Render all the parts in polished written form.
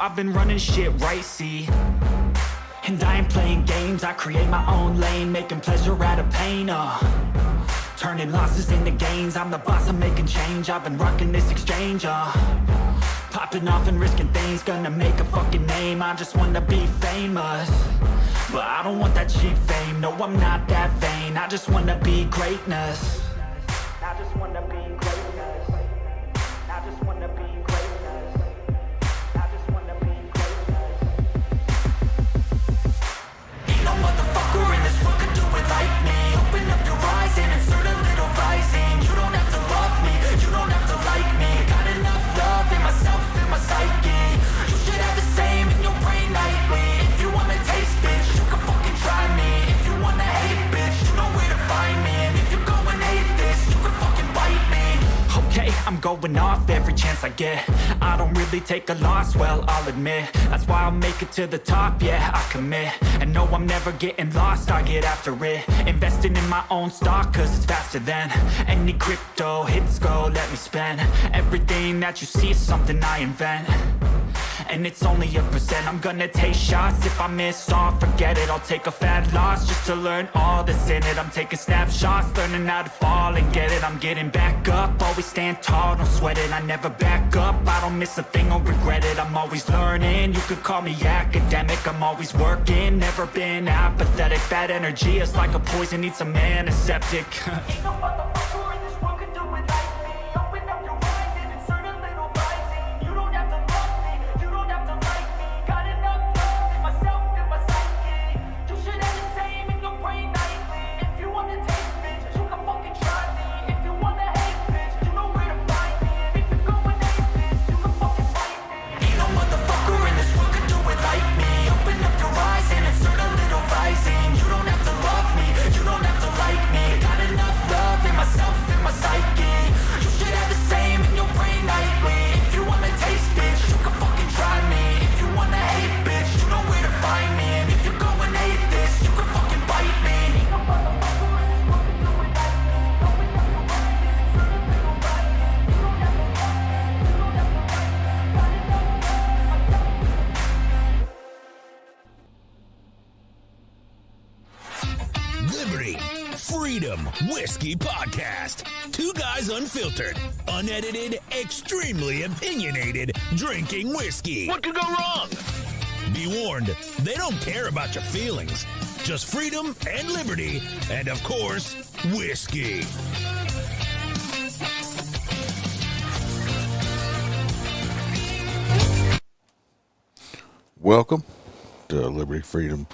I've been running shit right, see. And I ain't playing games, I create my own lane, making pleasure out of pain, turning losses into gains, I'm the boss, I'm making change, I've been rocking this exchange, popping off and risking things, gonna make a fucking name, I just wanna be famous. But I don't want that cheap fame, no I'm not that vain, I just wanna be greatness. I just wanna be greatness. I just wanna be greatness. I just wanna be greatness. Ain't no motherfucker in this world could do it like me. Open up your eyes and insert a little rising. You don't have to love me, you don't have to like me. Got enough love in myself, in my psyche. You should have the same in your brain nightly. If you wanna taste, bitch, you can fucking try me. If you wanna hate, bitch, you know where to find me. And if you're going hate this, you can fucking bite me. Okay, I'm going off every chance I get. I don't really take a loss, well, I'll admit. That's why I'll make it to the top, yeah, I commit. And no, I'm never getting lost, I get after it. Investing in my own stock, cause it's faster than any crypto hits go, let me spend. Everything that you see is something I invent. And it's only a percent, I'm gonna take shots. If I miss all, forget it, I'll take a fat loss just to learn all that's in it. I'm taking snapshots, learning how to fall and get it. I'm getting back up, always stand tall, don't sweat it. I never back up, I don't miss a thing or regret it. I'm always learning, you could call me academic. I'm always working, never been apathetic. Bad energy is like a poison, needs some antiseptic. Ain't no motherfucker in this world could do it like me. Open up your eyes and insert a little rising. You don't have to love me, you don't have to like me. Got enough love in myself, in my psyche. You should have the same in your brain nightly. If you wanna taste, bitch, you can fucking try me. If you wanna hate, bitch, you know where to find me. And if you're going hate, bitch, you can fucking fight me. Ain't no motherfucker in this world could do it like me. Open up your eyes and insert a little rising. You don't have to love me, you don't have to like me. Got enough love in myself, in my psyche. You should have the same in your brain nightly. If you wanna taste, bitch, you can fucking try me. If you wanna hate, bitch, you know where to find me. And if you're going hate this, you can fucking bite me. Ain't no motherfucker in this world could do it like me. Open up your eyes and insert a little rising. You don't have to love me, you don't have to like me. Got enough love in myself. Liberty, Freedom, Whiskey Podcast. Two guys unfiltered, unedited, extremely opinionated, drinking whiskey. What could go wrong? Be warned, they don't care about your feelings. Just freedom and liberty, and of course, whiskey. Welcome to Liberty, Freedom,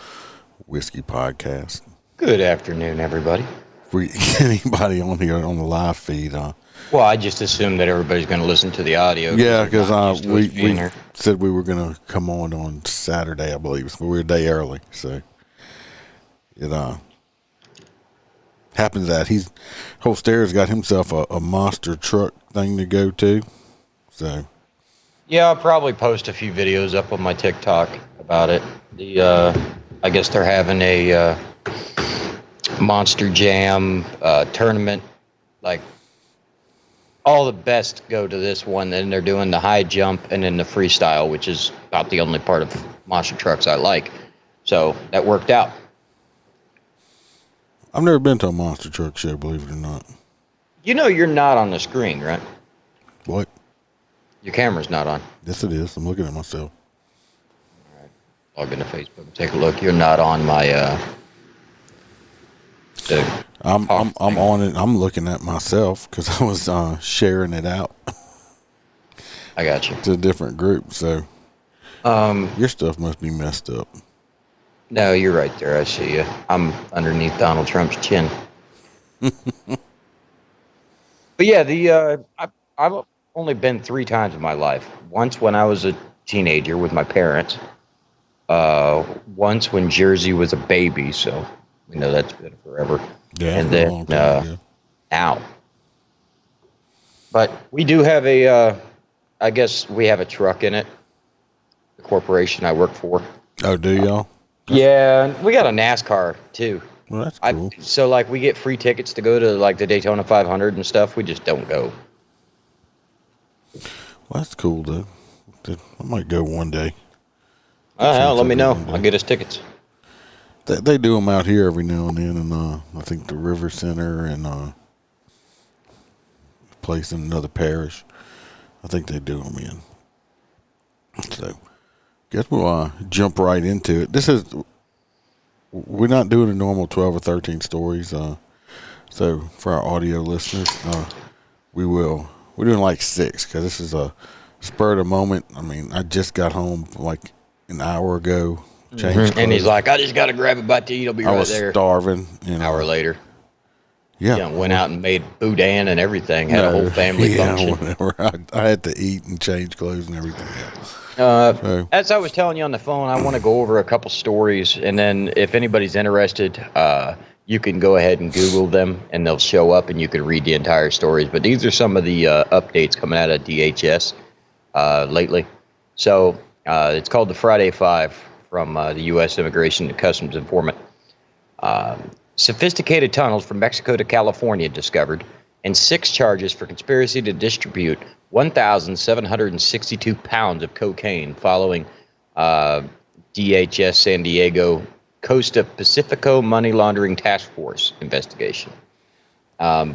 Whiskey Podcast. Good afternoon, everybody. Anybody on here on the live feed? Well, I just assumed that everybody's going to listen to the audio. Yeah, because we here. said we were going to come on Saturday, I believe, but we're a day early. So it happens that whole stairs got himself a monster truck thing to go to. So Yeah, I'll probably post a few videos up on my TikTok about it. I guess they're having a Monster Jam tournament. Like, all the best go to this one. Then they're doing the high jump and then the freestyle, which is about the only part of monster trucks I like. So that worked out. I've never been to a monster truck show, believe it or not. You know you're not on the screen, right? What? Your camera's not on. Yes, it is. I'm looking at myself. All right. Log into Facebook and take a look. You're not on my I'm on it. I'm looking at myself because I was sharing it out. I got you. To a different group. So your stuff must be messed up. No, you're right there. I see you. I'm underneath Donald Trump's chin. But yeah, I've only been 3 times in my life. Once when I was a teenager with my parents. Once when Jersey was a baby, so we know that's been forever. Yeah, and then now. But we do have I guess we have a truck in it. The corporation I work for. Oh, do y'all? Yeah, and we got a NASCAR too. Well, that's cool. So like we get free tickets to go to like the Daytona 500 and stuff. We just don't go. Well, that's cool though. I might go one day. Hell, let me know. I'll get us tickets. They do them out here every now and then, and I think the River Center and a place in another parish. I think they do them in. So, guess we'll jump right into it. We're not doing a normal 12 or 13 stories. So for our audio listeners, we're doing like 6 because this is a spur of the moment. I mean, I just got home like an hour ago. Changed and he's like, I just got to grab a bite to eat. I'll be right there. I was starving. An hour later. Yeah. Went out and made boudin and everything. Had a whole family function. Whatever. I had to eat and change clothes and everything else. As I was telling you on the phone, I want to go over a couple stories. And then if anybody's interested, you can go ahead and Google them and they'll show up and you can read the entire stories. But these are some of the updates coming out of DHS lately. So it's called the Friday Five from the U.S. Immigration and Customs Informant. Sophisticated tunnels from Mexico to California discovered, and 6 charges for conspiracy to distribute 1,762 pounds of cocaine following DHS San Diego Costa Pacifico Money Laundering Task Force investigation.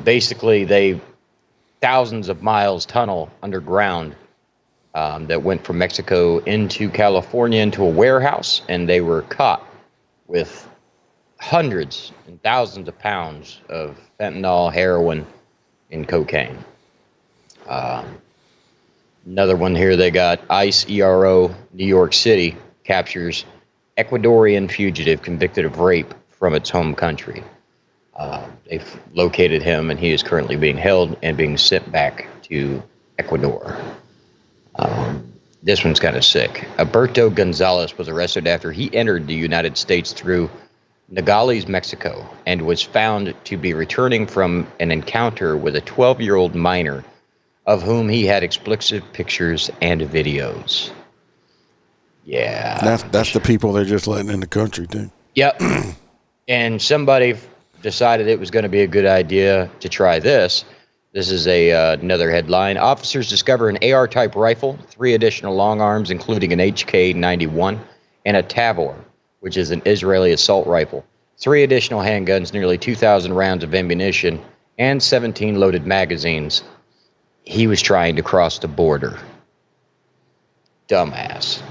Basically, thousands of miles tunnel underground that went from Mexico into California into a warehouse, and they were caught with hundreds and thousands of pounds of fentanyl, heroin, and cocaine. Another one here, they got ICE ERO New York City captures Ecuadorian fugitive convicted of rape from its home country. They've located him, and he is currently being held and being sent back to Ecuador. This one's kind of sick. Alberto Gonzalez was arrested after he entered the United States through Nogales, Mexico, and was found to be returning from an encounter with a 12-year-old minor of whom he had explicit pictures and videos. Yeah. That's the people they're just letting in the country, too. Yep. And somebody decided it was going to be a good idea to try this. This is another headline. Officers discover an AR-type rifle, 3 additional long arms, including an HK-91, and a Tavor, which is an Israeli assault rifle, 3 additional handguns, nearly 2,000 rounds of ammunition, and 17 loaded magazines. He was trying to cross the border. Dumbass.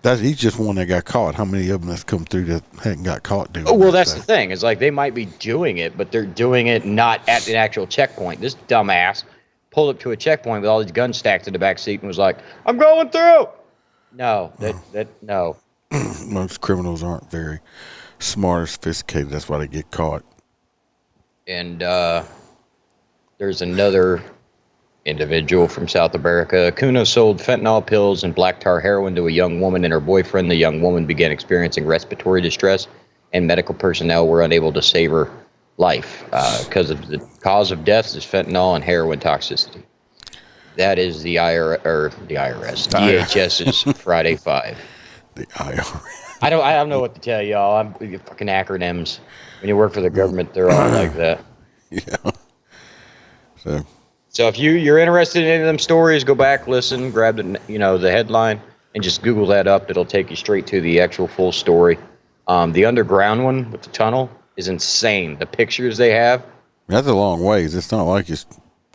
He's just one that got caught. How many of them that's come through that hadn't got caught doing Well, that's the thing. It's like they might be doing it, but they're doing it not at an actual checkpoint. This dumbass pulled up to a checkpoint with all these guns stacked in the back seat and was like, I'm going through. No, no. Most criminals aren't very smart or sophisticated. That's why they get caught. And there's another individual from South America. Acuna sold fentanyl pills and black tar heroin to a young woman and her boyfriend. The young woman began experiencing respiratory distress, and medical personnel were unable to save her life because of the cause of death is fentanyl and heroin toxicity. That is the DHS's Friday Five. The IRS. I don't know what to tell y'all. I'm fucking acronyms. When you work for the government, they're all like that. Yeah. So if you're interested in any of them stories, go back, listen, grab the headline, and just Google that up. It'll take you straight to the actual full story. The underground one with the tunnel is insane. The pictures they have. That's a long ways. It's not like it's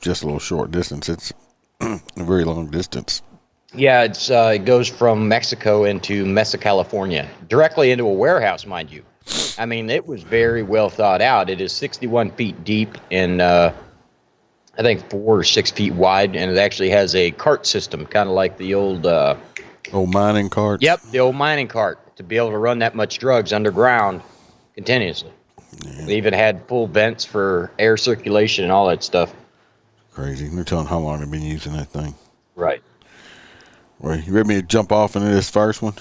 just a little short distance. It's a very long distance. Yeah, it goes from Mexico into Mesa, California, directly into a warehouse, mind you. I mean, it was very well thought out. It is 61 feet deep and I think 4 or 6 feet wide, and it actually has a cart system, kind of like the old mining cart. Yep, the old mining cart, to be able to run that much drugs underground continuously. Yeah. They even had full vents for air circulation and all that stuff. Crazy. They're telling how long they've been using that thing. Right. Well, you ready me to jump off into this first one?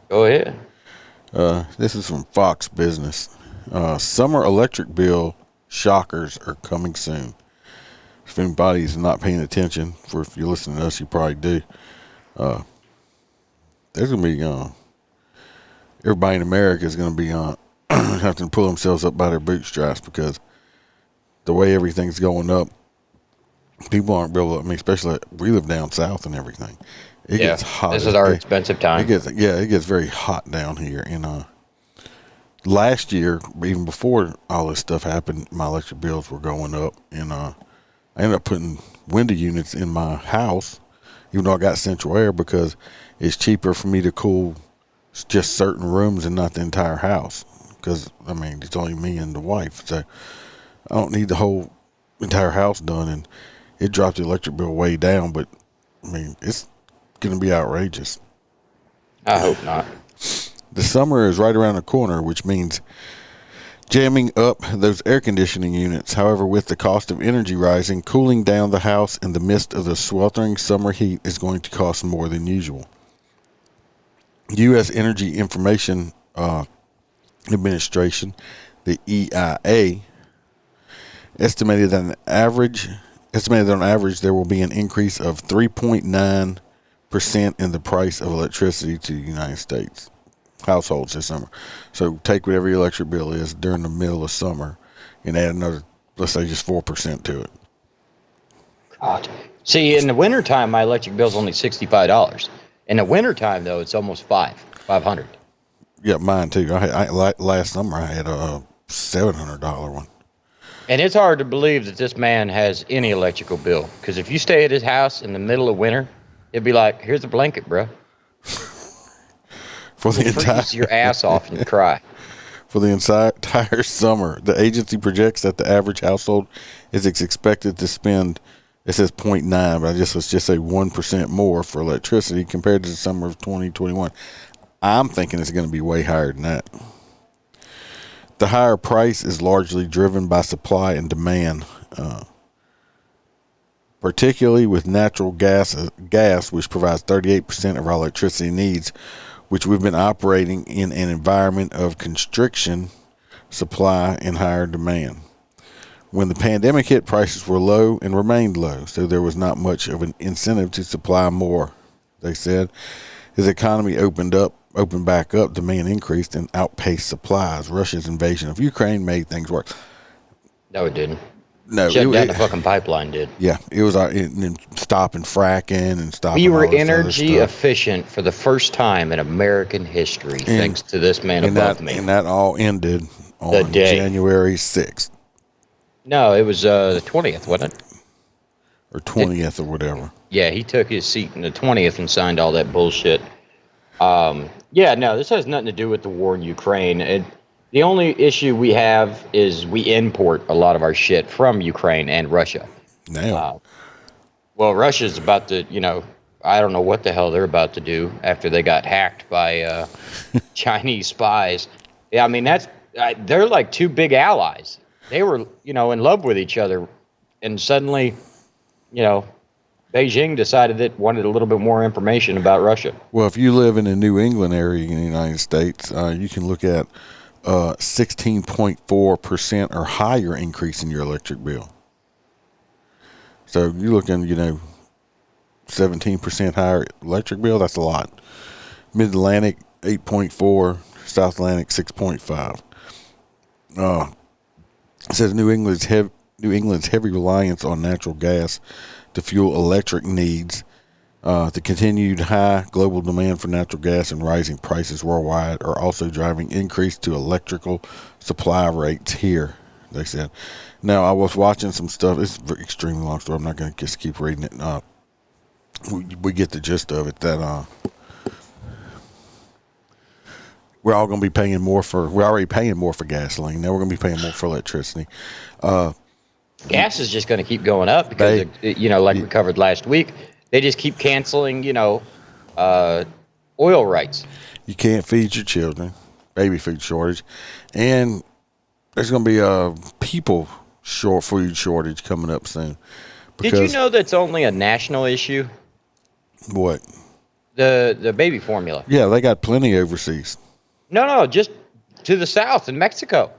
Go ahead. This is from Fox Business. Summer electric bill shockers are coming soon. If anybody's not paying attention, if you're listening to us, you probably do. There's going to be, everybody in America is going to be having to pull themselves up by their bootstraps because the way everything's going up, people aren't able to, I mean, especially we live down south and everything. It gets hot. This is our expensive time. It gets very hot down here. And last year, even before all this stuff happened, my electric bills were going up. And I ended up putting window units in my house, even though I got central air, because it's cheaper for me to cool just certain rooms and not the entire house. Because, I mean, it's only me and the wife. So I don't need the whole entire house done. And it dropped the electric bill way down. But, I mean, it's going to be outrageous. I hope not. The summer is right around the corner, which means jamming up those air conditioning units. However, with the cost of energy rising, cooling down the house in the midst of the sweltering summer heat is going to cost more than usual. U.S. Energy Information Administration, the EIA, estimated that on average there will be an increase of 3.9% in the price of electricity to the United States households this summer. So take whatever your electric bill is during the middle of summer and add another, let's say, just 4% to it. God. See, in the wintertime, my electric bill's only $65. In the wintertime, though, it's almost $500. Yeah, mine too. Last summer I had a $700 one. And it's hard to believe that this man has any electrical bill. Because if you stay at his house in the middle of winter, it'd be like, here's a blanket, bro. For the freeze your ass off and cry. For the entire summer, the agency projects that the average household is expected to spend, it says 0.9, but let's just say 1% more for electricity compared to the summer of 2021. I'm thinking it's going to be way higher than that. The higher price is largely driven by supply and demand, particularly with natural gas, which provides 38% of our electricity needs, which we've been operating in an environment of constriction, supply, and higher demand. When the pandemic hit, prices were low and remained low, so there was not much of an incentive to supply more, they said. As the economy opened back up, demand increased and outpaced supplies. Russia's invasion of Ukraine made things worse. No, it didn't. No, Shut down the fucking pipeline, did. Yeah, it was stopping fracking and stopping. We were energy efficient for the first time in American history, thanks to this man above me. And that all ended on January 6th. No, it was the 20th, wasn't it? Or 20th or whatever. Yeah, he took his seat in the 20th and signed all that bullshit. This has nothing to do with the war in Ukraine. The only issue we have is we import a lot of our shit from Ukraine and Russia. Now. Russia's about to, I don't know what the hell they're about to do after they got hacked by Chinese spies. Yeah, I mean, they're like two big allies. They were, in love with each other. And suddenly, Beijing decided it wanted a little bit more information about Russia. Well, if you live in the New England area in the United States, you can look at 16.4% or higher increase in your electric bill. So you're looking, 17% higher electric bill. That's a lot. Mid-Atlantic, 8.4. South Atlantic, 6.5. It says New England's heavy reliance on natural gas to fuel electric needs, the continued high global demand for natural gas and rising prices worldwide are also driving increase to electrical supply rates here, they said. Now, I was watching some stuff. It's an extremely long story. I'm not going to just keep reading it. We get the gist of it that we're all going to be paying more we're already paying more for gasoline. Now we're going to be paying more for electricity. Gas is just going to keep going up because, like we covered last week, they just keep canceling, oil rights. You can't feed your children, baby food shortage, and there's going to be a food shortage coming up soon. Did you know that's only a national issue? What? The baby formula. Yeah, they got plenty overseas. No, just to the south in Mexico.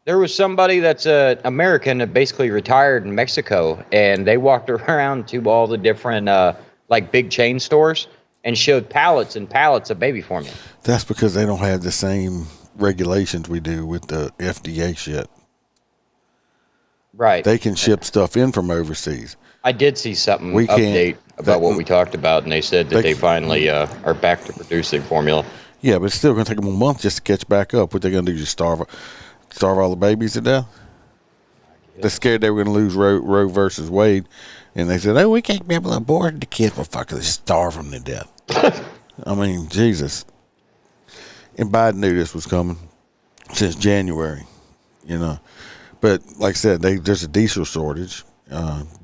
There was somebody that's an American that basically retired in Mexico, and they walked around to all the different, big chain stores and showed pallets and pallets of baby formula. That's because they don't have the same regulations we do with the FDA shit. Right. They can ship stuff in from overseas. I did see something We can't- update about what we talked about, and they said that they finally are back to producing formula. Yeah, but it's still going to take them a month just to catch back up. What they going to do? Just starve all the babies to death? They're scared they were going to lose Roe versus Wade, and they said, "Oh, we can't be able to abort the kids." Well, fuck, they starve them to death. I mean, Jesus. And Biden knew this was coming since January, you know. But like I said, there's a diesel shortage.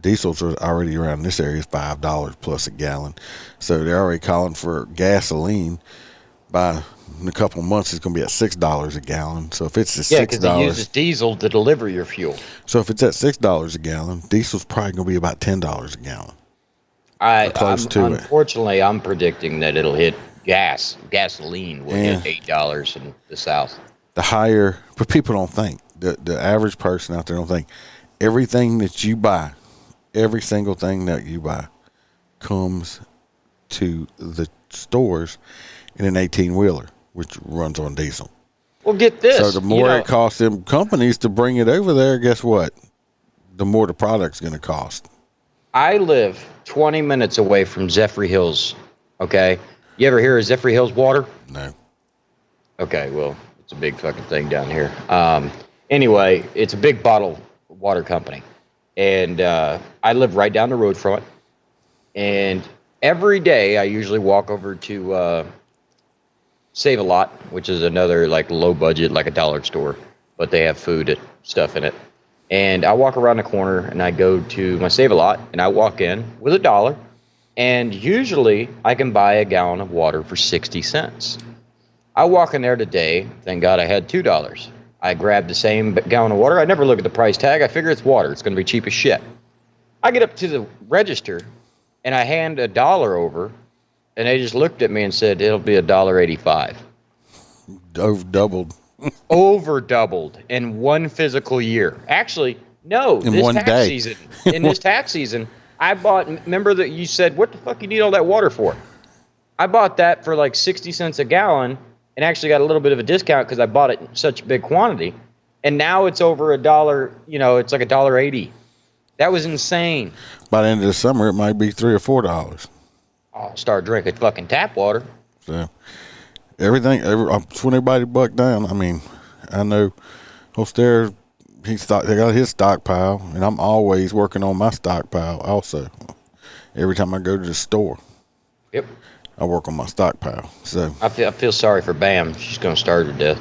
Diesels are already around this area is $5 plus a gallon, so they're already calling for gasoline. By in a couple of months, it's going to be at $6 a gallon. So if it's at $6, because it uses diesel to deliver your fuel. So if it's at $6 a gallon, diesel's probably going to be about $10 a gallon. Close to it. Unfortunately, I'm predicting that it'll hit gasoline will hit $8 in the South. The higher, but people don't think. The average person out there don't think. Everything that you buy, every single thing that you buy, comes to the stores in an 18-wheeler, which runs on diesel. Well, get this. So the more it costs them companies to bring it over there, guess what? The more the product's going to cost. I live 20 minutes away from Zephyr Hills, okay? You ever hear of Zephyr Hills water? No. Okay, well, it's a big fucking thing down here. Anyway, it's a big bottled water company. And I live right down the road from it. And every day I usually walk over to Save a Lot, which is another like low budget, like a dollar store, but they have food and stuff in it. And I walk around the corner and I go to my Save a Lot and I walk in with $1, and usually I can buy a gallon of water for 60 cents. I walk in there today, thank God I had $2. I grabbed the same gallon of water. I never look at the price tag. I figure it's water. It's going to be cheap as shit. I get up to the register and I hand $1 over. And they just looked at me and said, it'll be $1.85. Over doubled. Over doubled in one physical year. Actually, no. In one day. Season, in this tax season, I bought, remember that you said, what the fuck you need all that water for? I bought that for like 60 cents a gallon and actually got a little bit of a discount because I bought it in such a big quantity. And now it's over $1, it's like $1.80. That was insane. By the end of the summer, it might be $3 or $4. I'll start drinking fucking tap water. So I'm just want everybody to buck down. I mean, I know Holster, they got his stockpile, and I'm always working on my stockpile also. Every time I go to the store, yep, I work on my stockpile. So I feel sorry for Bam. She's gonna starve to death.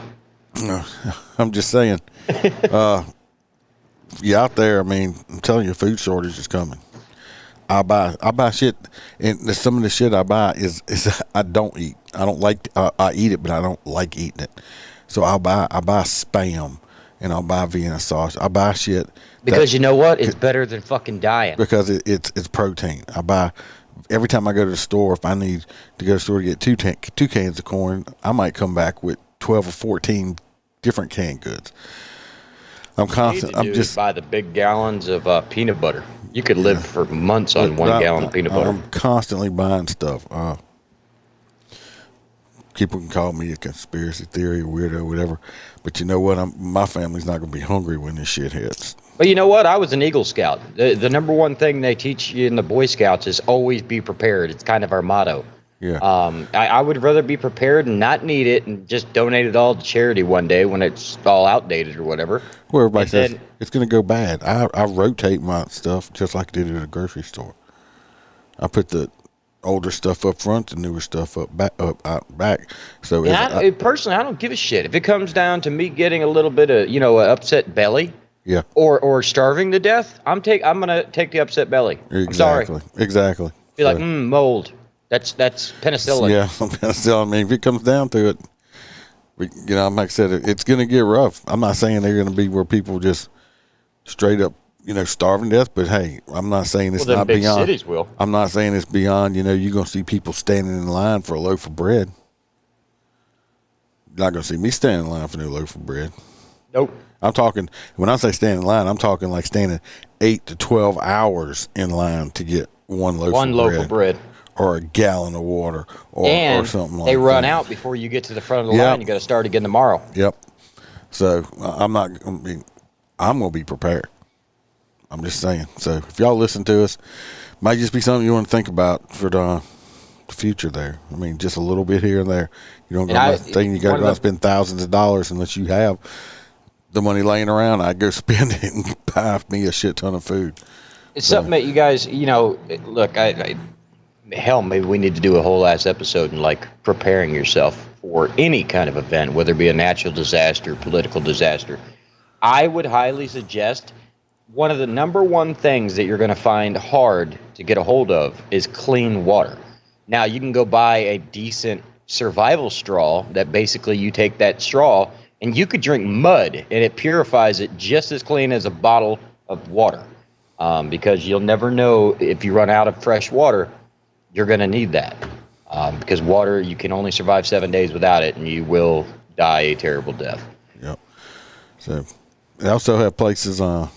I'm just saying, you out there. I mean, I'm telling you, food shortage is coming. I buy shit, and some of the shit I buy is I don't eat. I don't like. I eat it, but I don't like eating it. So I buy Spam, and I'll buy Vienna sauce. I buy shit because you know what? It's better than fucking dying. Because it's protein. I buy every time I go to the store. If I need to go to the store to get two cans of corn, I might come back with 12 or 14 different canned goods. I'm constant. I'm just buy the big gallons of peanut butter. You could live for months on 1 gallon of peanut butter. I'm constantly buying stuff. People can call me a conspiracy theory, weirdo, whatever. But you know what? My family's not going to be hungry when this shit hits. But you know what? I was an Eagle Scout. The number one thing they teach you in the Boy Scouts is always be prepared. It's kind of our motto. Yeah. I would rather be prepared and not need it and just donate it all to charity one day when it's all outdated or whatever. Well, everybody says it's going to go bad. I rotate my stuff just like I did at a grocery store. I put the older stuff up front, the newer stuff out back. So personally, I don't give a shit if it comes down to me getting a little bit of an upset belly. Yeah. Or starving to death. I'm gonna take the upset belly. Exactly. I'm sorry. Exactly. Be like mold. That's penicillin. Yeah, penicillin. I mean, if it comes down to it, like I said, it's going to get rough. I'm not saying they're going to be where people just straight up, starving to death. But hey, I'm not saying it's not big beyond. Cities will. I'm not saying it's beyond. You're going to see people standing in line for a loaf of bread. You're not going to see me standing in line for no loaf of bread. Nope. I'm talking, when I say standing in line, I'm talking like standing 8 to 12 hours in line to get one loaf of bread. Or a gallon of water or something like that. They run out before you get to the front of the line. You got to start again tomorrow. Yep. So I'm going to be prepared. I'm just saying. So if y'all listen to us, might just be something you want to think about for the future there. I mean, just a little bit here and there. You don't got nothing. You got to spend thousands of dollars unless you have the money laying around. I go spend it and buy me a shit ton of food. It's something that you guys, look, hell, maybe we need to do a whole ass episode and like preparing yourself for any kind of event, whether it be a natural disaster, political disaster. I would highly suggest one of the number one things that you're going to find hard to get a hold of is clean water. Now, you can go buy a decent survival straw that basically you take that straw and you could drink mud and it purifies it just as clean as a bottle of water. Because you'll never know if you run out of fresh water, you're going to need that. Because water, you can only survive 7 days without it and you will die a terrible death. Yep. So they also have places, and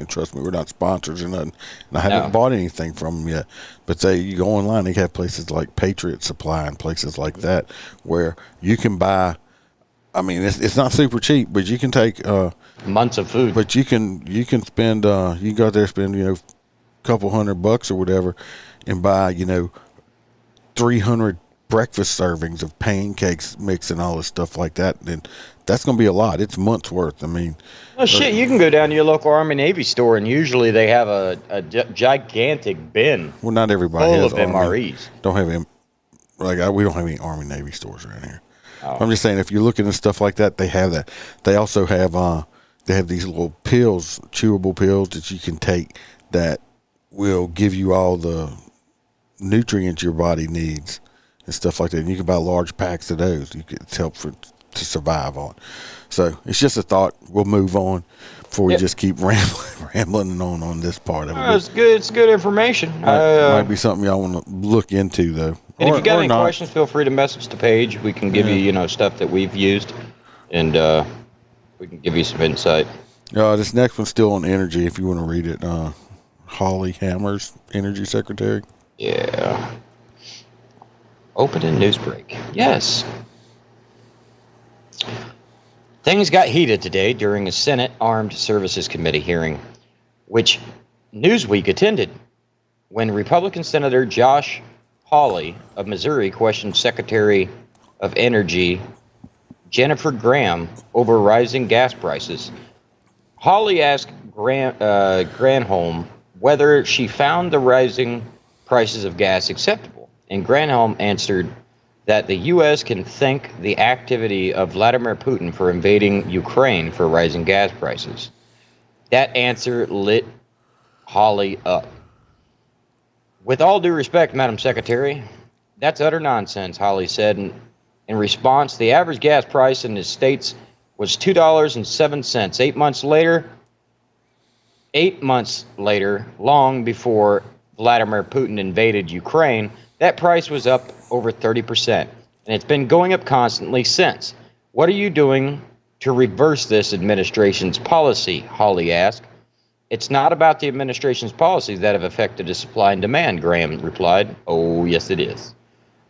trust me, we're not sponsors or nothing, and I haven't bought anything from them yet. But you go online, they have places like Patriot Supply and places like that where you can buy. I mean, it's not super cheap, but you can take months of food. But you can spend you can go out there spend a couple $100 or whatever, and buy 300 breakfast servings of pancakes mix and all this stuff like that, and that's going to be a lot. It's months worth. I mean, shit, you can go down to your local Army Navy store, and usually they have a gigantic bin. Well, not everybody full has of Army. MREs. Don't have we don't have any Army Navy stores around here. Oh. I'm just saying, if you're looking at stuff like that, they have that. They also have they have these little pills, chewable pills that you can take that will give you all the nutrients your body needs and stuff like that. And you can buy large packs of those. It's helpful to survive on. So it's just a thought. We'll move on before we just keep rambling on this part of it. It's good. It's good information. Might be something y'all want to look into though. And if you got any questions, feel free to message the page. We can give you, stuff that we've used, and we can give you some insight. This next one's still on energy. If you want to read it, Holly Hammers, Energy Secretary. Yeah. Opening news break. Yes. Things got heated today during a Senate Armed Services Committee hearing, which Newsweek attended, when Republican Senator Josh Hawley of Missouri questioned Secretary of Energy Jennifer Graham over rising gas prices. Hawley asked Granholm whether she found the rising prices of gas acceptable, and Granholm answered that the U.S. can thank the activity of Vladimir Putin for invading Ukraine for rising gas prices. That answer lit Hawley up. With all due respect, Madam Secretary, that's utter nonsense, Hawley said. In response, the average gas price in the states was $2.07. 8 months later, long before Vladimir Putin invaded Ukraine, that price was up over 30%. And it's been going up constantly since. What are you doing to reverse this administration's policy? Hawley asked. It's not about the administration's policies that have affected the supply and demand, Graham replied. Oh, yes, it is.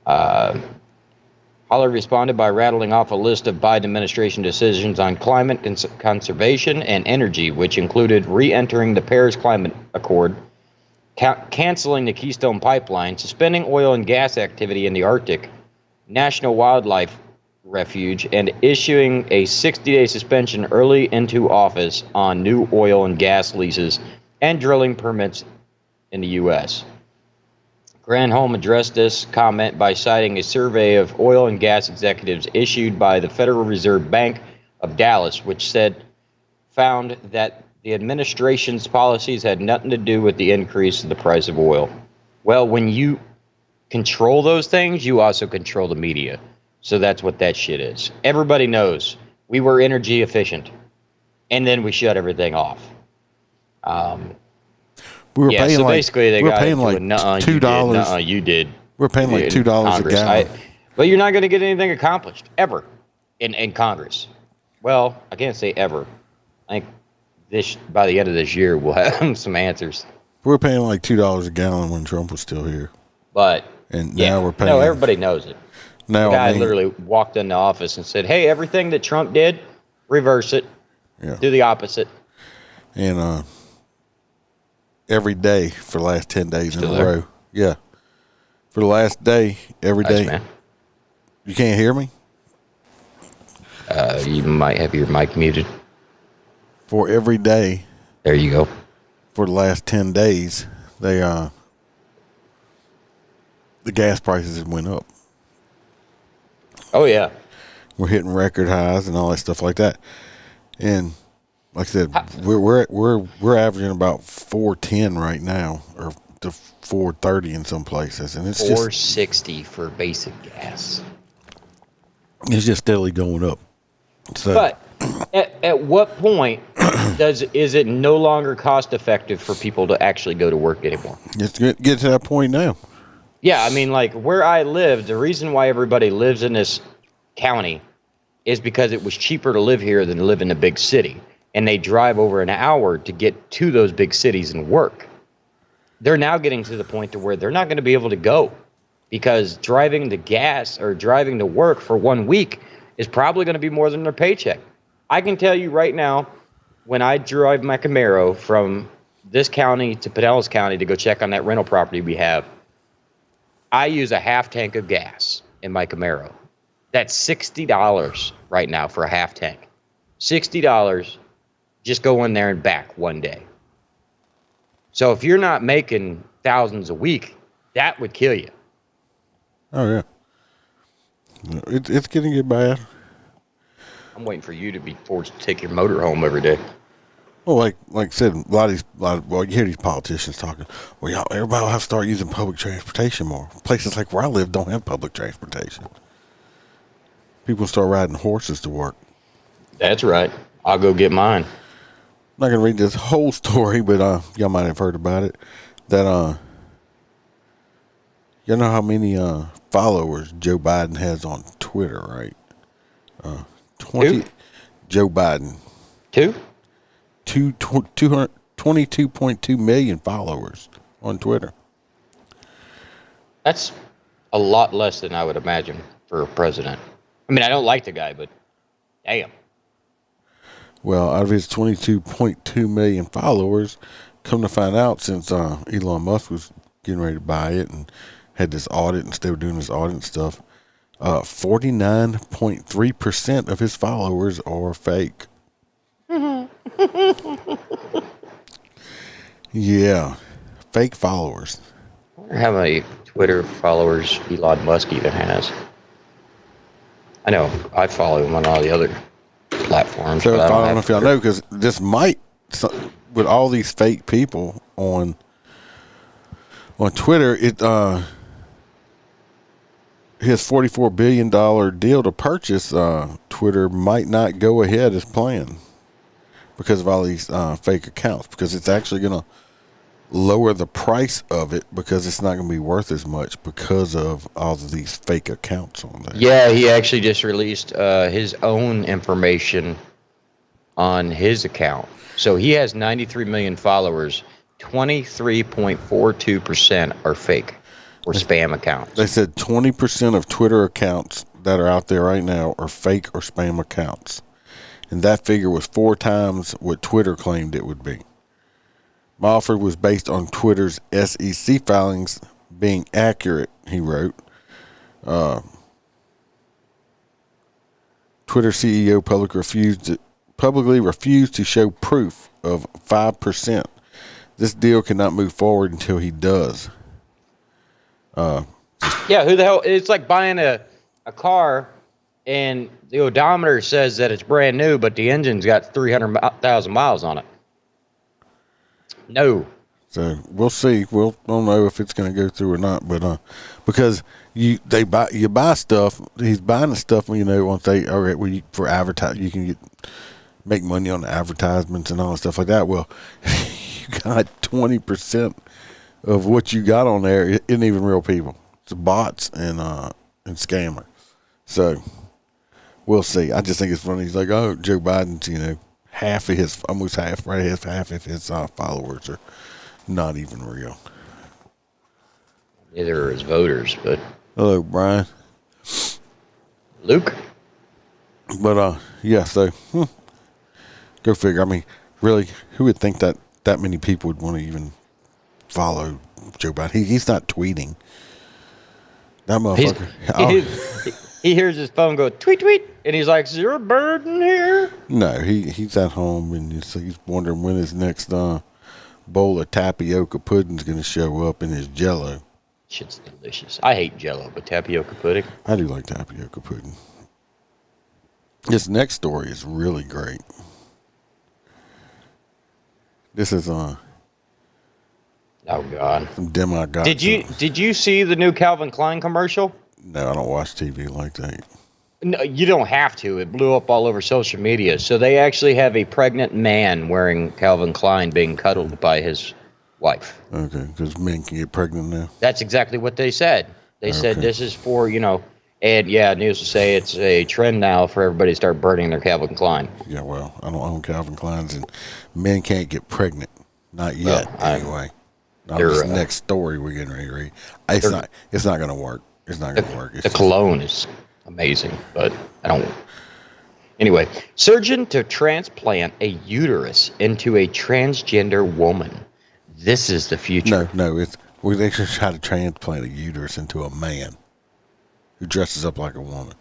Hawley responded by rattling off a list of Biden administration decisions on climate conservation and energy, which included re-entering the Paris Climate Accord, canceling the Keystone Pipeline, suspending oil and gas activity in the Arctic, National Wildlife Refuge, and issuing a 60-day suspension early into office on new oil and gas leases and drilling permits in the U.S. Granholm addressed this comment by citing a survey of oil and gas executives issued by the Federal Reserve Bank of Dallas, which found that the administration's policies had nothing to do with the increase in the price of oil. Well, when you control those things, you also control the media. So that's what that shit is. Everybody knows we were energy efficient, and then we shut everything off. We were paying basically they got paying like $2. You did. We're paying like $2 a gallon. But you're not going to get anything accomplished ever in Congress. Well, I can't say ever. I think by the end of this year we'll have some answers. We were paying like $2 a gallon when Trump was still here. But now we're paying. No, everybody knows it. Now, the guy literally walked into office and said, "Hey, everything that Trump did, reverse it. Yeah. Do the opposite." And every day for the last 10 days Still in a there? row. Yeah. For the last day, every Nice, day. man. You can't hear me? You might have your mic muted. For every day, There you go. for the last 10 days, the gas prices have went up. Oh yeah. We're hitting record highs and all that stuff like that. And like I said, we're averaging about 410 right now, or to 430 in some places, and it's just 460 for basic gas. it's just steadily going up. So, But at what point is it no longer cost effective for people to actually go to work anymore? it's get to that point now. Yeah, I mean, like where I live, the reason why everybody lives in this county is because it was cheaper to live here than to live in a big city. And they drive over an hour to get to those big cities and work. They're now getting to the point to where they're not going to be able to go because driving to gas or driving to work for 1 week is probably going to be more than their paycheck. I can tell you right now, when I drive my Camaro from this county to Pinellas County to go check on that rental property we have, I use a half tank of gas in my Camaro. That's $60 right now for a half tank. $60 just go in there and back one day. So if you're not making thousands a week, that would kill you. Oh yeah, it's getting get bad. I'm waiting for you to be forced to take your motor home every day. Well, like I said, well, you hear these politicians talking. Well, y'all, everybody will have to start using public transportation more. Places like where I live don't have public transportation. People start riding horses to work. That's right. I'll go get mine. I'm not gonna read this whole story, but y'all might have heard about it. That you know how many followers Joe Biden has on Twitter, right? 20. Who? Joe Biden. 22.2 million followers on Twitter. That's a lot less than I would imagine for a president. I mean, I don't like the guy, but damn. Well, out of his 22.2 million followers, come to find out, since Elon Musk was getting ready to buy it and had this audit and still doing this audit and stuff, 49.3% of his followers are fake. Yeah, fake followers. I wonder how many Twitter followers Elon Musk even has. I know I follow him on all the other platforms. So but I don't know have if y'all Twitter. know, because this might, with all these fake people on Twitter, it his $44 billion deal to purchase Twitter might not go ahead as planned because of all these fake accounts, because it's actually going to lower the price of it because it's not going to be worth as much because of all of these fake accounts on there. Yeah, he actually just released his own information on his account. So he has 93 million followers. 23.42% are fake or spam accounts. They said 20% of Twitter accounts that are out there right now are fake or spam accounts. And that figure was 4 times what Twitter claimed it would be. My offer was based on Twitter's SEC filings being accurate, he wrote. Twitter CEO publicly refused to show proof of 5%. This deal cannot move forward until he does. Yeah, who the hell? It's like buying a car and the odometer says that it's brand new, but the engine's got 300,000 miles on it. No. So we'll see. We'll know if it's going to go through or not. But because you buy stuff, he's buying the stuff. Once they for advertise, you can make money on the advertisements and all that stuff like that. Well, you got 20% of what you got on there isn't even real people. It's bots and scammers. So we'll see. I just think it's funny. He's like, oh, Joe Biden's, almost half of his followers are not even real. Neither are his voters, but. Hello, Brian. Luke? But, yeah, so, go figure. I mean, really, who would think that many people would want to even follow Joe Biden. He's not tweeting. That motherfucker. He hears his phone go tweet tweet, and he's like, "Is there a bird in here?" No, he's at home and he's wondering when his next bowl of tapioca pudding's going to show up in his Jello. Shit's delicious. I hate Jello, but tapioca pudding. I do like tapioca pudding. This next story is really great. This is oh God, some demigod. Did you see the new Calvin Klein commercial? No, I don't watch TV like that. No, you don't have to. It blew up all over social media. So they actually have a pregnant man wearing Calvin Klein being cuddled by his wife. Okay, because men can get pregnant now. That's exactly what they said. They said this is for, and yeah, news to say it's a trend now for everybody to start burning their Calvin Klein. Yeah, well, I don't own Calvin Kleins, and men can't get pregnant. Not yet, anyway. Not this next story we're getting ready to read. It's not going to work. It's not going to work. The cologne is amazing, but I don't. Anyway, surgeon to transplant a uterus into a transgender woman. This is the future. No, they should try to transplant a uterus into a man who dresses up like a woman.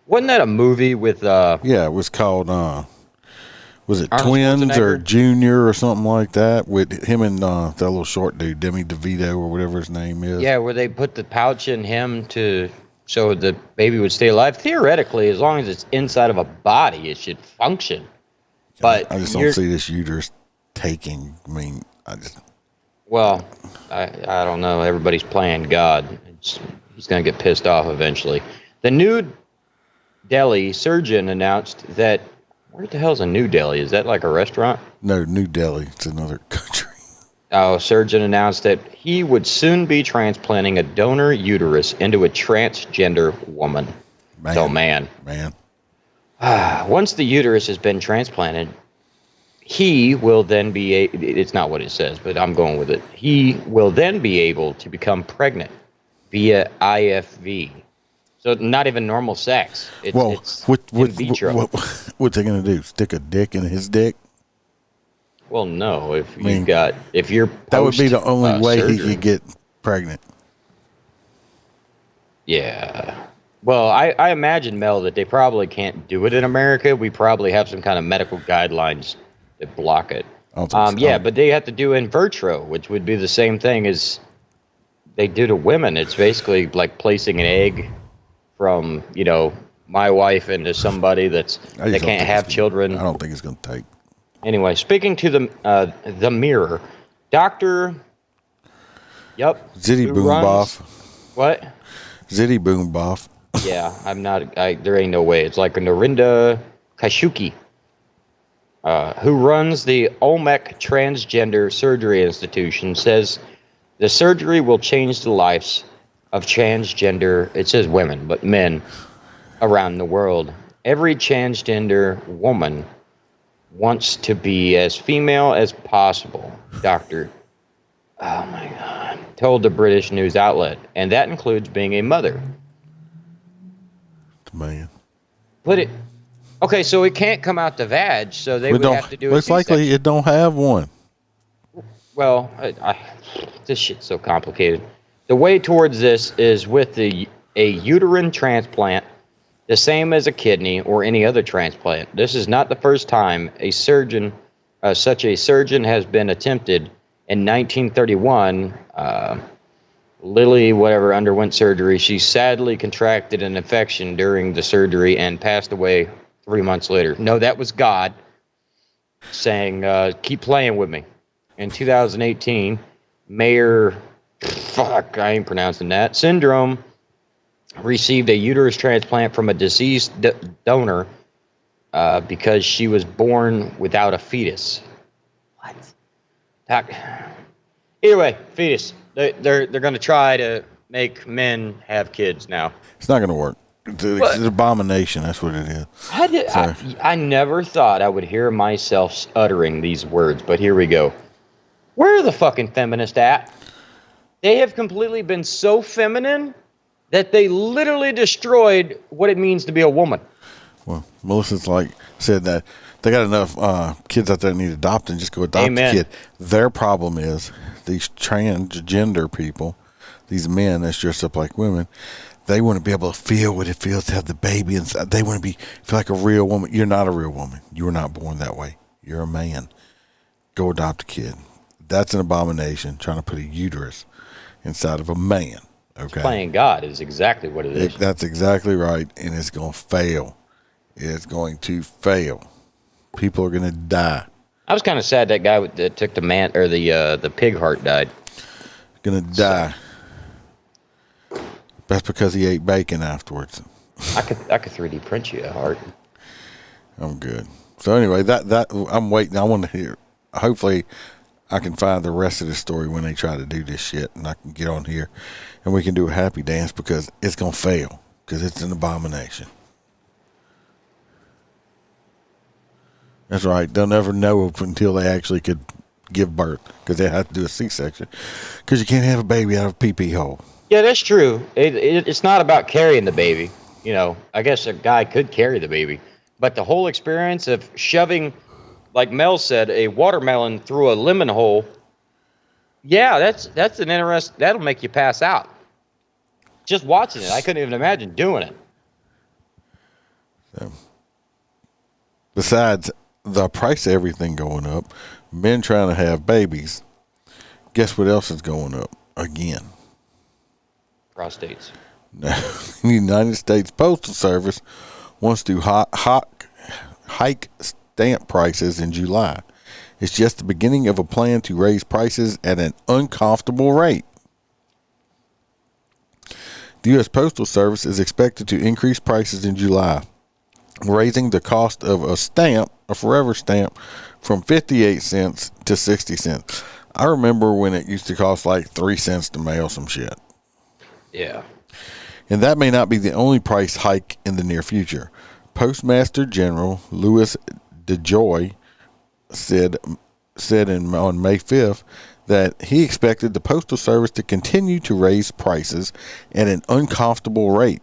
Wasn't that a movie with? Yeah, it was called. Was it Arnold Twins or Junior or something like that? With him and that little short dude, Demi DeVito or whatever his name is. Yeah, where they put the pouch in him so the baby would stay alive. Theoretically, as long as it's inside of a body, it should function. But I just don't see this uterus taking. I mean, Well, I don't know. Everybody's playing God. He's going to get pissed off eventually. The New Delhi surgeon announced that. Where the hell's a New Delhi? Is that like a restaurant? No, New Delhi. It's another country. Surgeon announced that he would soon be transplanting a donor uterus into a transgender woman. Man. Once the uterus has been transplanted, he will then be it's not what it says, but I'm going with it. He will then be able to become pregnant via IFV. So not even normal sex. It's in vitro. What's they going to do? Stick a dick in his dick? Well, no. If you're that would be the only way surgery, he could get pregnant. Yeah. Well, I imagine, Mel, that they probably can't do it in America. We probably have some kind of medical guidelines that block it. Yeah, but they have to do in vitro, which would be the same thing as they do to women. It's basically like placing an egg from, my wife into somebody that can't have children. I don't think it's going to take. Anyway, speaking to the Mirror, Dr. Zitty Boomboff. What? Zitty Boomboff. Yeah, I'm not. There ain't no way. It's like Narinda Kashuki, who runs the Olmec Transgender Surgery Institution, says the surgery will change the lives of transgender, it says women, but men around the world. Every transgender woman wants to be as female as possible, Dr. Oh my God, told the British news outlet, and that includes being a mother. Man. Okay, so it can't come out the vag, so they would have to do it. It's likely it don't have one. Well, this shit's so complicated. The way towards this is with a uterine transplant, the same as a kidney or any other transplant. This is not the first time such a surgeon has been attempted. In 1931, Lily, underwent surgery. She sadly contracted an infection during the surgery and passed away 3 months later. No, that was God saying, keep playing with me. In 2018, Mayor, I ain't pronouncing that, Syndrome received a uterus transplant from a deceased donor because she was born without a fetus. What? Either way, fetus. They're going to try to make men have kids now. It's not going to work. It's an abomination. That's what it is. I never thought I would hear myself uttering these words, but here we go. Where are the fucking feminists at? They have completely been so feminine that they literally destroyed what it means to be a woman. Well, Melissa's said that they got enough kids out there that need adopting. Just go adopt Amen. a kid. Their problem is these transgender people, these men that's dressed up like women. They want to be able to feel what it feels to have the baby inside. They want to feel like a real woman. You're not a real woman. You were not born that way. You're a man. Go adopt a kid. That's an abomination. Trying to put a uterus inside of a man. Okay. Playing God is exactly what it is. That's exactly right, and it's going to fail. It's going to fail. People are going to die. I was kind of sad that guy that took the pig heart died. Going to die. That's because he ate bacon afterwards. I could 3D print you a heart. I'm good. So anyway, that I'm waiting. I want to hear. Hopefully, I can find the rest of the story when they try to do this shit, and I can get on here, and we can do a happy dance because it's gonna fail because it's an abomination. That's right. They'll never know until they actually could give birth because they have to do a C-section because you can't have a baby out of a pee-pee hole. Yeah, that's true. It's not about carrying the baby. You know, I guess a guy could carry the baby, but the whole experience of shoving, like Mel said, a watermelon through a lemon hole. Yeah, that's an interest. That'll make you pass out. Just watching it, I couldn't even imagine doing it. So, besides the price of everything going up, men trying to have babies, guess what else is going up again? Prostates. The United States Postal Service wants to hike stamp prices in July. It's just the beginning of a plan to raise prices at an uncomfortable rate. The U.S. Postal Service is expected to increase prices in July, raising the cost of a forever stamp, from 58 cents to 60 cents. I remember when it used to cost like 3 cents to mail some shit. Yeah. And that may not be the only price hike in the near future. Postmaster General Louis DeJoy said on May 5th that he expected the Postal Service to continue to raise prices at an uncomfortable rate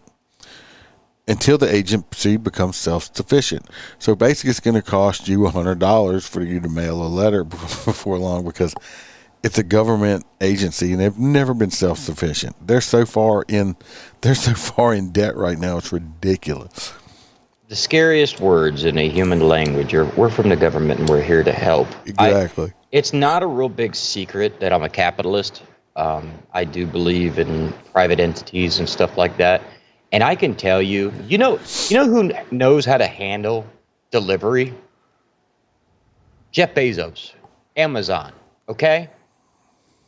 until the agency becomes self-sufficient. So basically it's going to cost you $100 for you to mail a letter before long because it's a government agency and they've never been self-sufficient. They're so far in debt right now. It's ridiculous. The scariest words in a human language are, we're from the government and we're here to help. Exactly. It's not a real big secret that I'm a capitalist. I do believe in private entities and stuff like that. And I can tell you, you know who knows how to handle delivery? Jeff Bezos, Amazon, okay?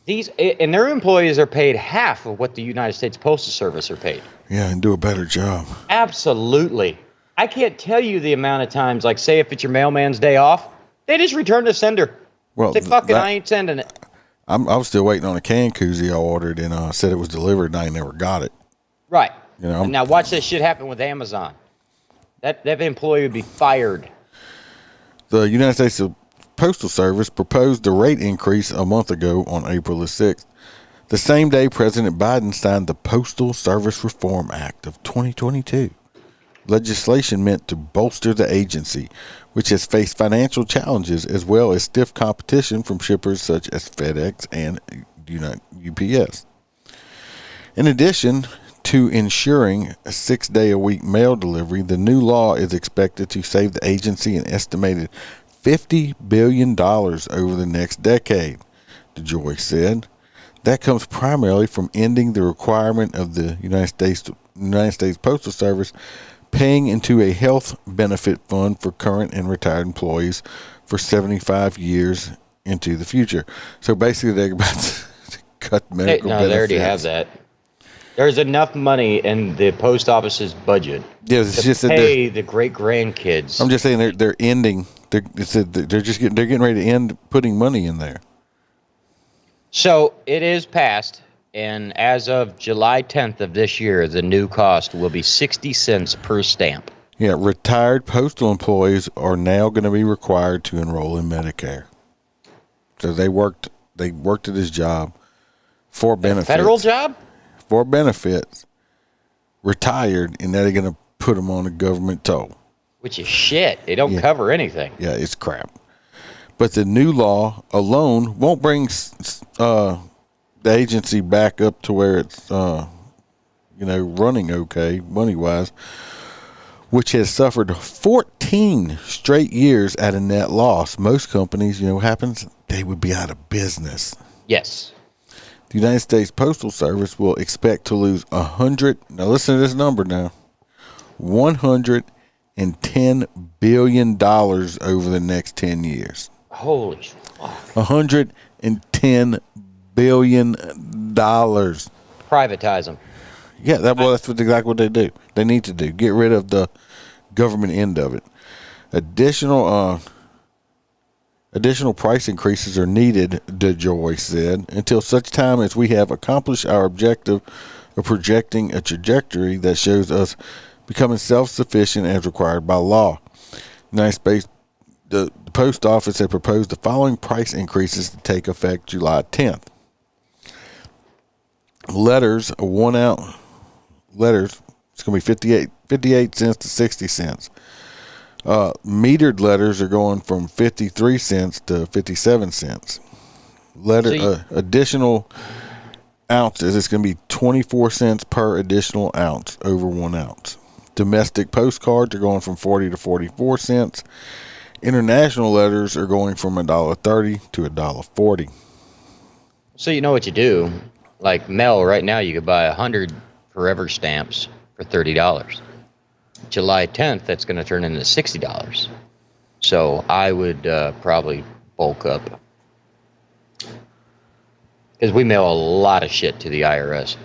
And their employees are paid half of what the United States Postal Service are paid. Yeah, and do a better job. Absolutely. I can't tell you the amount of times, like say if it's your mailman's day off, they just return the sender. Well, Say, fuck it, I ain't sending it. I was still waiting on a can koozie I ordered and said it was delivered and I never got it. Right. You know, Now watch this shit happen with Amazon. That employee would be fired. The United States Postal Service proposed a rate increase a month ago on April the 6th, the same day President Biden signed the Postal Service Reform Act of 2022. Legislation meant to bolster the agency, which has faced financial challenges as well as stiff competition from shippers such as FedEx and UPS. In addition to ensuring a 6-day-a-week mail delivery, the new law is expected to save the agency an estimated $50 billion over the next decade, DeJoy said. That comes primarily from ending the requirement of the United States Postal Service paying into a health benefit fund for current and retired employees for 75 years into the future. So basically, they're about to cut medical benefits. They already have that. There's enough money in the post office's budget to pay the great grandkids. I'm just saying they're ending. They're getting ready to end putting money in there. So it is passed. And as of July 10th of this year, the new cost will be 60 cents per stamp. Yeah, retired postal employees are now going to be required to enroll in Medicare. So they worked at this job for benefits. Federal job? For benefits, retired, and now they're going to put them on a government toll. Which is shit. They don't cover anything. Yeah, it's crap. But the new law alone won't bring the agency back up to where it's, running okay money-wise, which has suffered 14 straight years at a net loss. Most companies, what happens? They would be out of business. Yes. The United States Postal Service will expect to lose now listen to this number now, $110 billion over the next 10 years. Holy fuck. $110 billion. Privatize them. Yeah, that's exactly what they do. They need to do. Get rid of the government end of it. Additional price increases are needed, DeJoy said, until such time as we have accomplished our objective of projecting a trajectory that shows us becoming self-sufficient as required by law. The post office had proposed the following price increases to take effect July 10th. Letters, it's going to be 58 cents to 60 cents. Metered letters are going from 53 cents to 57 cents. Additional ounces, it's going to be 24 cents per additional ounce over 1 ounce. Domestic postcards are going from 40 to 44 cents. International letters are going from $1.30 to $1.40. So you know what you do? Like mail right now, you could buy 100 forever stamps for $30. July 10th, that's going to turn into $60. So I would probably bulk up. Because we mail a lot of shit to the IRS.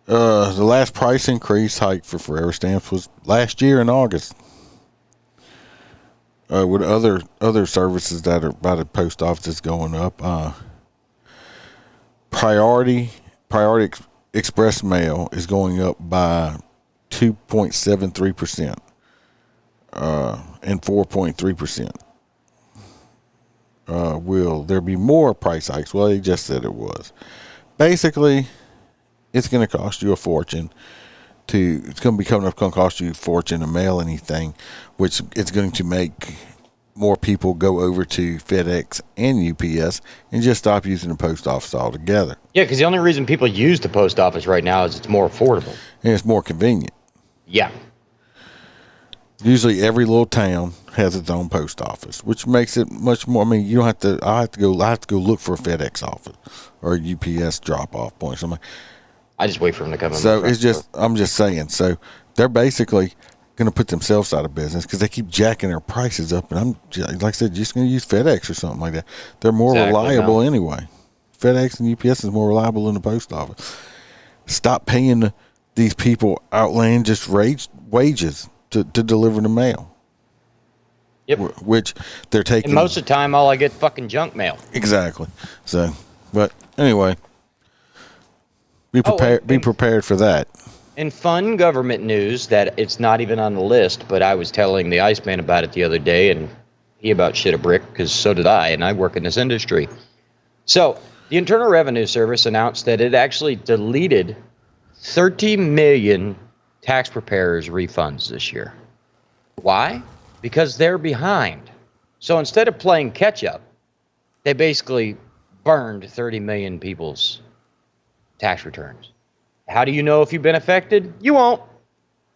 The last price increase hike for forever stamps was last year in August. With other services that are by the post office is going up. Priority Express Mail is going up by 2.73% and 4.3%. Will there be more price hikes? Well, they just said it was. Basically, it's going to cost you a fortune. It's going to cost you a fortune to mail anything, which it's going to make more people go over to FedEx and UPS and just stop using the post office altogether. Yeah, because the only reason people use the post office right now is it's more affordable. And it's more convenient. Yeah. Usually every little town has its own post office, which makes it much more. I mean, you don't have to. I have to go look for a FedEx office or a UPS drop-off point. Something. I just wait for them to come in. So it's just, I'm just saying. So they're basically going to put themselves out of business because they keep jacking their prices up. And like I said, just going to use FedEx or something like that. They're more reliable anyway. FedEx and UPS is more reliable than the post office. Stop paying these people outlandish wages to deliver the mail. Yep. Which they're taking. And most of the time, all I get fucking junk mail. Exactly. So, but anyway. Be prepared for that. In fun government news that it's not even on the list, but I was telling the Iceman about it the other day, and he about shit a brick, because so did I, and I work in this industry. So, the Internal Revenue Service announced that it actually deleted 30 million tax preparers' refunds this year. Why? Because they're behind. So instead of playing catch-up, they basically burned 30 million people's tax returns. How do you know if you've been affected? You won't.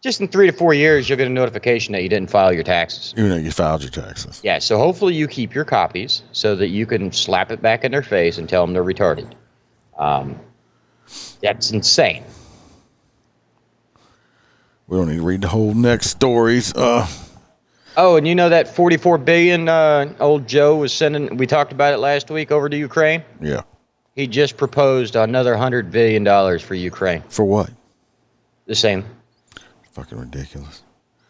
Just in 3 to 4 years, you'll get a notification that you didn't file your taxes. You know you filed your taxes. Yeah, so hopefully you keep your copies so that you can slap it back in their face and tell them they're retarded. That's insane. We don't need to read the whole next stories. Oh, and you know that $44 billion old Joe was sending, we talked about it last week, over to Ukraine? Yeah. He just proposed another $100 billion for Ukraine. For what? The same. Fucking ridiculous.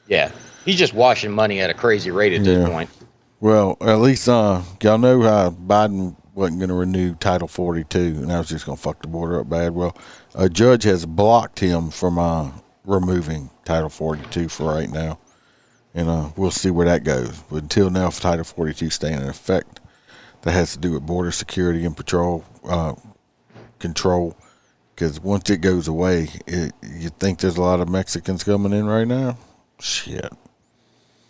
Yeah. He's just washing money at a crazy rate at this point. Well, at least y'all know how Biden wasn't going to renew Title 42, and that was just going to fuck the border up bad. Well, a judge has blocked him from removing Title 42 for right now, and we'll see where that goes. But until now, if Title 42 staying in effect, that has to do with border security and control, Because once it goes away, you think there's a lot of Mexicans coming in right now? Shit.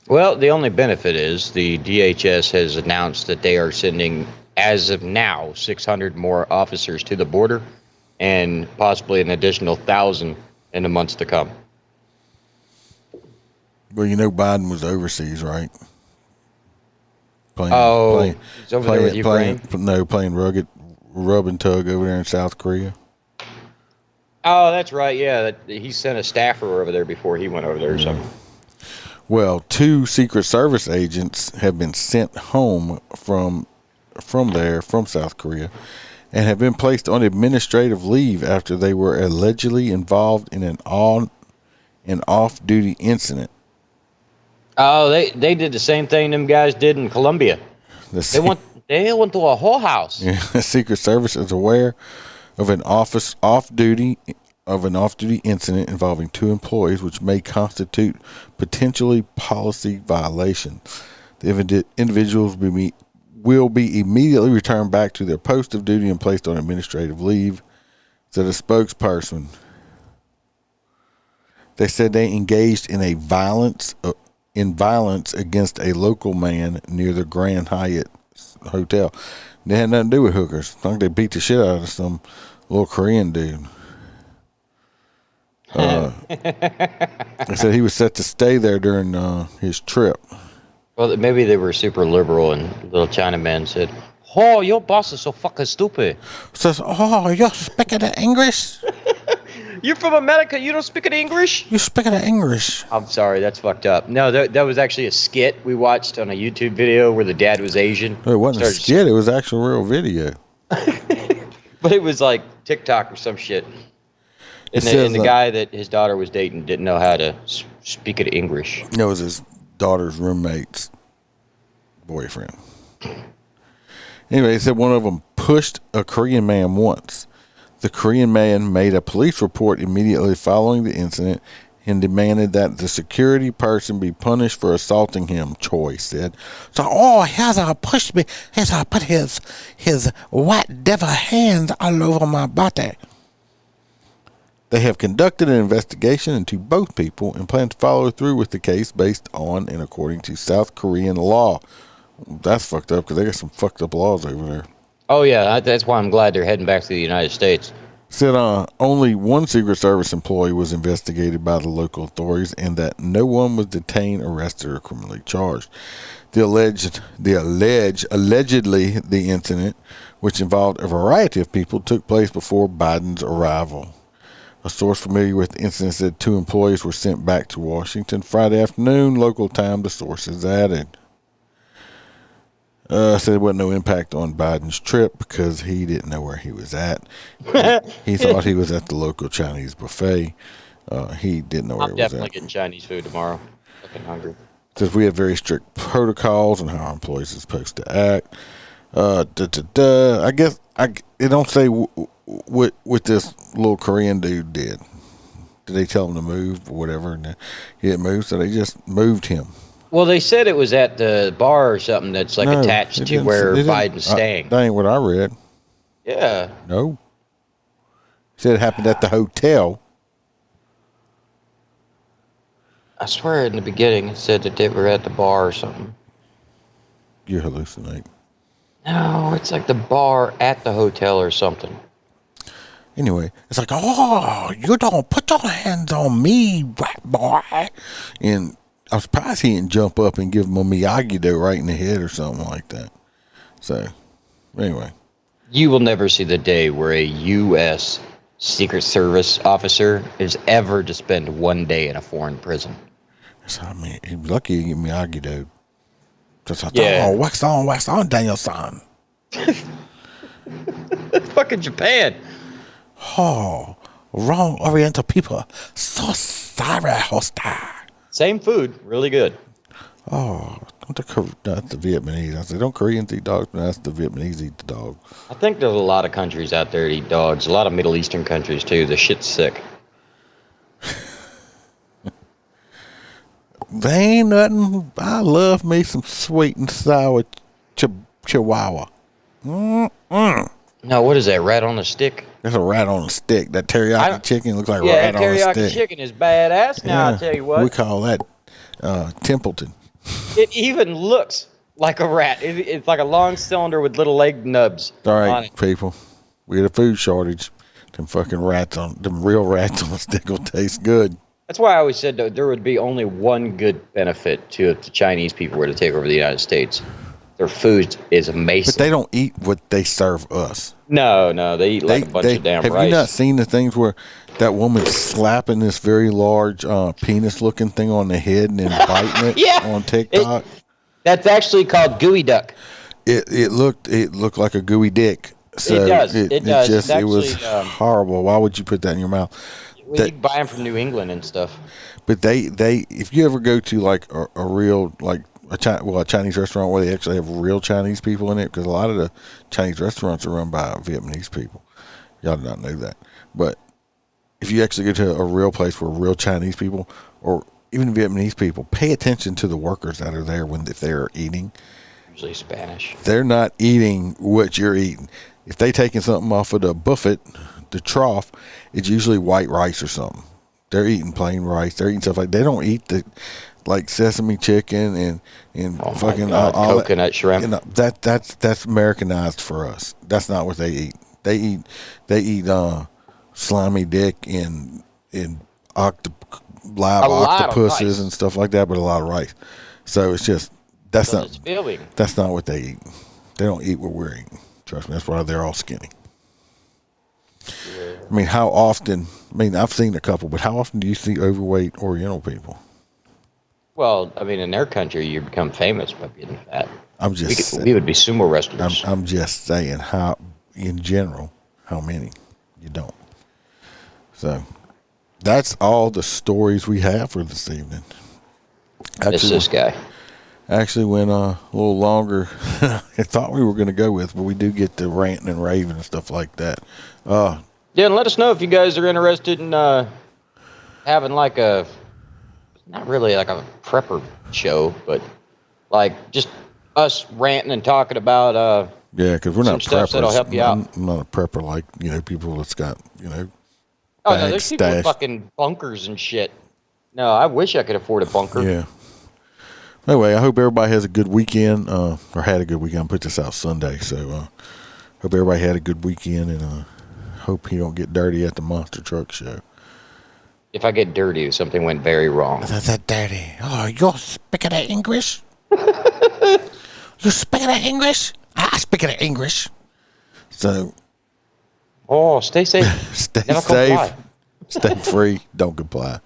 Well, the only benefit is the DHS has announced that they are sending, as of now, 600 more officers to the border and possibly an additional 1,000 in the months to come. Well, you know Biden was overseas, right? He's over there with Ukraine? Playing rub and tug over there in South Korea. Oh, that's right. Yeah, he sent a staffer over there before he went over there or something. Well, 2 Secret Service agents have been sent home from South Korea, and have been placed on administrative leave after they were allegedly involved in an off-duty incident. Oh, they did the same thing them guys did in Colombia. They went to a whorehouse. Yeah, the Secret Service is aware of an off-duty incident involving 2 employees, which may constitute potentially policy violation. The individuals will be immediately returned back to their post of duty and placed on administrative leave, said a spokesperson. They said they engaged in violence against a local man near the Grand Hyatt Hotel. They had nothing to do with hookers. I think they beat the shit out of some little Korean dude. They said he was set to stay there during his trip. Well, maybe they were super liberal, and little Chinaman said, "Oh, your boss is so fucking stupid." Says, "Oh, you're speaking the English? You're from America. You don't speak English? You speaking the English?" I'm sorry, that's fucked up. No, that was actually a skit we watched on a YouTube video where the dad was Asian. It wasn't a skit. It was actual real video. But it was like TikTok or some shit. And the guy that his daughter was dating didn't know how to speak English. It was his daughter's roommate's boyfriend. Anyway, he said one of them pushed a Korean man once. The Korean man made a police report immediately following the incident and demanded that the security person be punished for assaulting him, Choi said. So, here's pushed me. Here's put his white devil hands all over my body. They have conducted an investigation into both people and plan to follow through with the case based on and according to South Korean law. That's fucked up because they got some fucked up laws over there. Oh, yeah. That's why I'm glad they're heading back to the United States. Said only one Secret Service employee was investigated by the local authorities and that no one was detained, arrested, or criminally charged. Allegedly, the incident, which involved a variety of people, took place before Biden's arrival. A source familiar with the incident said 2 employees were sent back to Washington Friday afternoon, local time, the sources added. Said there wasn't no impact on Biden's trip because he didn't know where he was at. He thought he was at the local Chinese buffet. He didn't know where he was at. I'm definitely getting Chinese food tomorrow. Fucking hungry. Says we have very strict protocols on how our employees are supposed to act. I guess it don't say what this little Korean dude did. Did they tell him to move or whatever? And he didn't move, so they just moved him. Well, they said it was at the bar or something that's like attached to where Biden's staying. That ain't what I read. Yeah. No. Said it happened at the hotel. I swear in the beginning it said that they were at the bar or something. You're hallucinating. No, it's like the bar at the hotel or something. Anyway, it's like, you don't put your hands on me, rat boy. And I'm surprised he didn't jump up and give him a Miyagi-Do right in the head or something like that. So, anyway. You will never see the day where a U.S. Secret Service officer is ever to spend one day in a foreign prison. So, I mean, he was lucky he didn't get Miyagi-Do. Just like, wax on, Daniel-san. That's fucking Japan. Oh, wrong Oriental people. So sorry, Hosta. Same food, really good. Oh, that's the Vietnamese. I said, don't Koreans eat dogs? But that's the Vietnamese eat the dog. I think there's a lot of countries out there that eat dogs. A lot of Middle Eastern countries, too. The shit's sick. They ain't nothing. I love me some sweet and sour chihuahua. No, what is that? Rat on a stick? That's a rat on a stick. That teriyaki chicken looks like a rat on a teriyaki stick. chicken is badass. Now Yeah, I'll tell you what. we call that Templeton. It even looks like a rat. It's like a long cylinder with little leg nubs. All on right, it. people. We had a food shortage. Them real rats on a stick will taste good. That's why I always said that there would be only one good benefit to if the Chinese people were to take over the United States. Their food is amazing. But they don't eat what they serve us. No, they eat like a bunch of damn have rice. Have you not seen the things where that woman's slapping this very large penis-looking thing on the head and then biting it on TikTok? That's actually called gooey duck. It looked like a gooey dick. So it does. It does. It was horrible. Why would you put that in your mouth? Well, you buy them from New England and stuff. But they if you ever go to like a real like a Chinese restaurant where they actually have real Chinese people in it, because a lot of the Chinese restaurants are run by Vietnamese people. Y'all do not know that. But if you actually go to a real place where real Chinese people or even Vietnamese people, pay attention to the workers that are there if they're eating. Usually Spanish. They're not eating what you're eating. If they taking something off of the buffet, the trough, it's usually white rice or something. They're eating plain rice. They're eating stuff like they don't eat the like sesame chicken and fucking all coconut shrimp. You know, that's Americanized for us. That's not what they eat. They eat slimy dick and live octopuses and stuff like that, but a lot of rice. So it's just that's not what they eat. They don't eat what we're eating. Trust me, that's why they're all skinny. Yeah. I mean, how often? I mean, I've seen a couple, but how often do you see overweight Oriental people? Well, I mean, in their country, you become famous by being fat. I'm just saying, we would be sumo wrestlers. I'm just saying how, in general, how many you don't. So that's all the stories we have for this evening. It's this guy. Actually went a little longer than I thought we were going to go with, but we do get the ranting and raving and stuff like that. Yeah, and let us know if you guys are interested in having like not really like a prepper show, but like just us ranting and talking about yeah, because we're not preppers. That'll help you out. I'm not a prepper like people that's got Oh no, there's people with fucking bunkers and shit. No, I wish I could afford a bunker. Yeah. Anyway, I hope everybody has a good weekend, or had a good weekend. I put this out Sunday, so hope everybody had a good weekend, and hope you don't get dirty at the monster truck show. If I get dirty, something went very wrong. That's that dirty. Oh, you're speaking of English? You speaking of English? I speaking of English. So. Oh, stay safe. Stay Never safe. Comply. Stay free. Don't comply.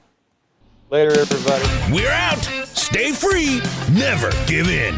Later, everybody. We're out. Stay free. Never give in.